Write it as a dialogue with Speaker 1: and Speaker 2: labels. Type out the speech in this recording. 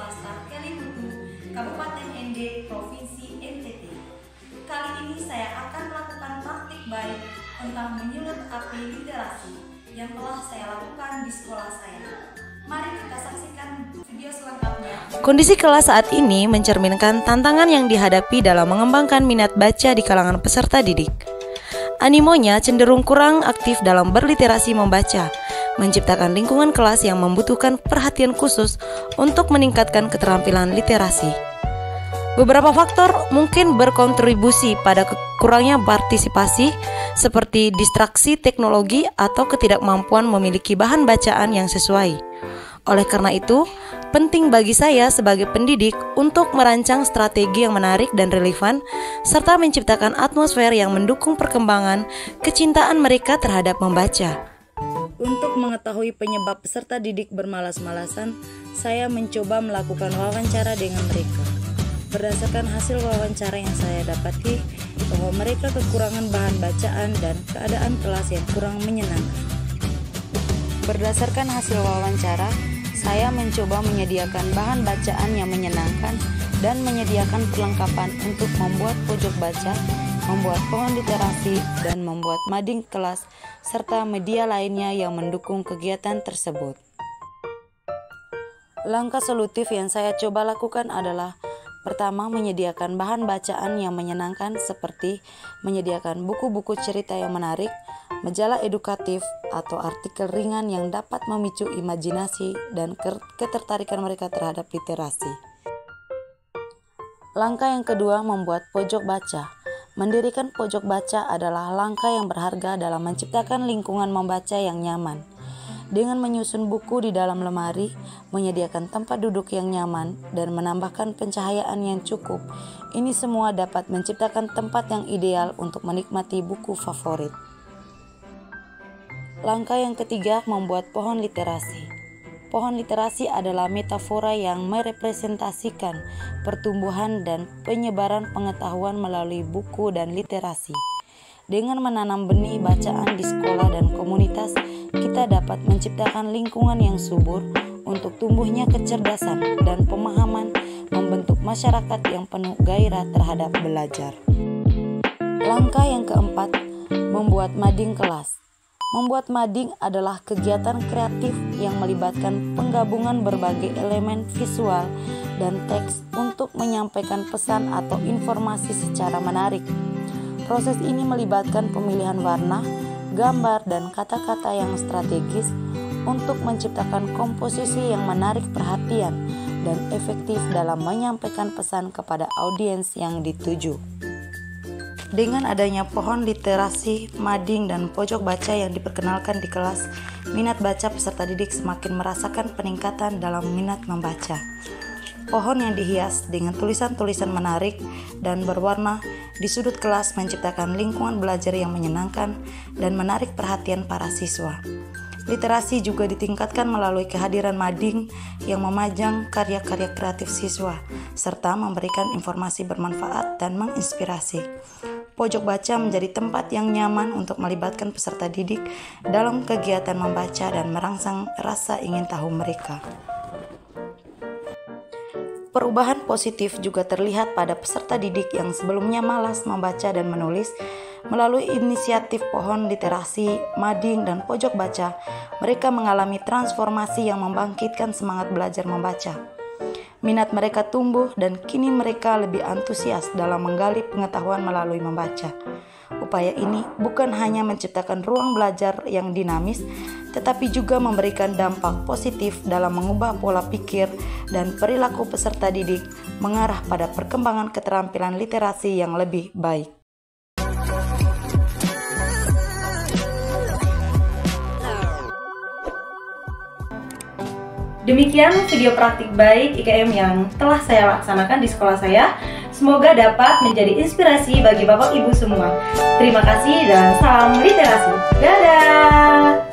Speaker 1: Swasta Kelimutu, Kabupaten ND, Provinsi NTT. Kali ini saya akan melakukan praktik baik tentang menyulut api literasi yang telah saya lakukan di sekolah saya. Mari kita saksikan video selengkapnya.
Speaker 2: Kondisi kelas saat ini mencerminkan tantangan yang dihadapi dalam mengembangkan minat baca di kalangan peserta didik. Animonya cenderung kurang aktif dalam berliterasi membaca, menciptakan lingkungan kelas yang membutuhkan perhatian khusus untuk meningkatkan keterampilan literasi. Beberapa faktor mungkin berkontribusi pada kurangnya partisipasi, seperti distraksi teknologi atau ketidakmampuan memiliki bahan bacaan yang sesuai. Oleh karena itu, penting bagi saya sebagai pendidik untuk merancang strategi yang menarik dan relevan, serta menciptakan atmosfer yang mendukung perkembangan kecintaan mereka terhadap membaca. Untuk mengetahui penyebab peserta didik bermalas-malasan, saya mencoba melakukan wawancara dengan mereka. Berdasarkan hasil wawancara yang saya dapati, bahwa mereka kekurangan bahan bacaan dan keadaan kelas yang kurang menyenangkan. Berdasarkan hasil wawancara, saya mencoba menyediakan bahan bacaan yang menyenangkan dan menyediakan perlengkapan untuk membuat pojok baca, membuat pohon literasi, dan membuat mading kelas, serta media lainnya yang mendukung kegiatan tersebut. Langkah solutif yang saya coba lakukan adalah: pertama, menyediakan bahan bacaan yang menyenangkan seperti menyediakan buku-buku cerita yang menarik, majalah edukatif, atau artikel ringan yang dapat memicu imajinasi dan ketertarikan mereka terhadap literasi. Langkah yang kedua, membuat pojok baca. Mendirikan pojok baca adalah langkah yang berharga dalam menciptakan lingkungan membaca yang nyaman. Dengan menyusun buku di dalam lemari, menyediakan tempat duduk yang nyaman, dan menambahkan pencahayaan yang cukup, ini semua dapat menciptakan tempat yang ideal untuk menikmati buku favorit. Langkah yang ketiga, membuat pohon literasi. Pohon literasi adalah metafora yang merepresentasikan pertumbuhan dan penyebaran pengetahuan melalui buku dan literasi. Dengan menanam benih bacaan di sekolah dan komunitas, kita dapat menciptakan lingkungan yang subur untuk tumbuhnya kecerdasan dan pemahaman, membentuk masyarakat yang penuh gairah terhadap belajar. Langkah yang keempat, membuat mading kelas. Membuat mading adalah kegiatan kreatif yang melibatkan penggabungan berbagai elemen visual dan teks untuk menyampaikan pesan atau informasi secara menarik. Proses ini melibatkan pemilihan warna, gambar, dan kata-kata yang strategis untuk menciptakan komposisi yang menarik perhatian dan efektif dalam menyampaikan pesan kepada audiens yang dituju. Dengan adanya pohon literasi, mading, dan pojok baca yang diperkenalkan di kelas, minat baca peserta didik semakin merasakan peningkatan dalam minat membaca. Pohon yang dihias dengan tulisan-tulisan menarik dan berwarna di sudut kelas menciptakan lingkungan belajar yang menyenangkan dan menarik perhatian para siswa. Literasi juga ditingkatkan melalui kehadiran mading yang memajang karya-karya kreatif siswa, serta memberikan informasi bermanfaat dan menginspirasi. Pojok baca menjadi tempat yang nyaman untuk melibatkan peserta didik dalam kegiatan membaca dan merangsang rasa ingin tahu mereka. Perubahan positif juga terlihat pada peserta didik yang sebelumnya malas membaca dan menulis. Melalui inisiatif pohon literasi, mading, dan pojok baca, mereka mengalami transformasi yang membangkitkan semangat belajar membaca. Minat mereka tumbuh dan kini mereka lebih antusias dalam menggali pengetahuan melalui membaca. Upaya ini bukan hanya menciptakan ruang belajar yang dinamis, tetapi juga memberikan dampak positif dalam mengubah pola pikir dan perilaku peserta didik mengarah pada perkembangan keterampilan literasi yang lebih baik.
Speaker 1: Demikian video praktik baik IKM yang telah saya laksanakan di sekolah saya. Semoga dapat menjadi inspirasi bagi Bapak Ibu semua. Terima kasih dan salam literasi. Dadah!